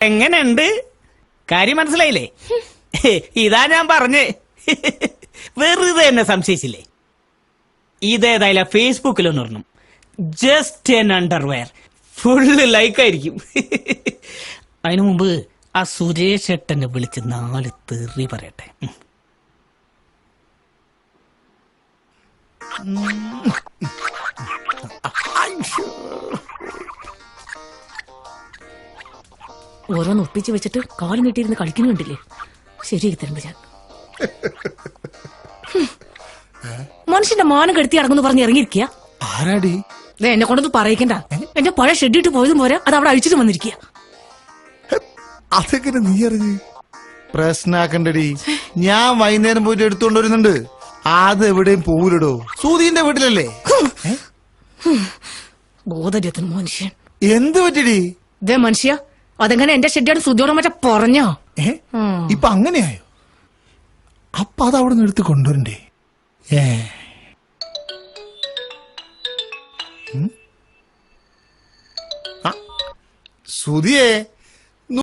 എങ്ങനെയുണ്ട്? കാര്യം മനസ്സിലായില്ലേ? ഇതാ ഞാൻ പറഞ്ഞേ. വെറുതെ എന്നെ സംശയിച്ചില്ലേ? ഇതേതായാലും ഫേസ്ബുക്കിലൊന്നും പറഞ്ഞു, ജസ്റ്റ് എൻ അണ്ടർവെയർ, ഫുള്ള് ലൈക്കായിരിക്കും. അതിനു മുമ്പ് ആ സുരേഷ് ഏട്ടനെ വിളിച്ച് 4 തെറി പറയട്ടെ. ഓരോന്ന് ഒപ്പിച്ച് വെച്ചിട്ട് കാല് നീട്ടിയിരുന്ന് കളിക്കുന്നുണ്ടില്ലേ? ശരിയാക്കി തരുമ്പോ ഞാൻ മനുഷ്യന്റെ മാനം കെടുത്തി അടങ്ങുന്നു പറഞ്ഞ് ഇറങ്ങിയിരിക്കുക. ആരാടി? എന്നെ കൊണ്ടൊന്നും പറയിക്കണ്ട. എന്റെ പഴയ ഷെഡിട്ട് പോയതും പോരാ, അത് അവിടെ അഴിച്ചിട്ട് വന്നിരിക്കുക. അതൊക്കെ നീ അറിഞ്ഞ് പ്രശ്നാക്കണ്ടടി. ഞാൻ വൈകുന്നേരം പോയിട്ട് എടുത്തോണ്ട് വരുന്നുണ്ട്. അത് എവിടെയും പോവില്ലടോ, സൂതിന്റെ വീട്ടിലല്ലേ. ബോധര്യത്തിന് മനുഷ്യൻ എന്ത് പറ്റിടി? ഇതേ മനുഷ്യ, അതെങ്ങനെ എന്റെ ഷെഡിയാണ് സുതിയോടെ മറ്റേ പറഞ്ഞോ? ഇപ്പൊ അങ്ങനെയായോ? അപ്പൊ അത് അവിടെ നിന്ന് എടുത്ത് കൊണ്ടുവരണ്ടേ? സുതിയേ,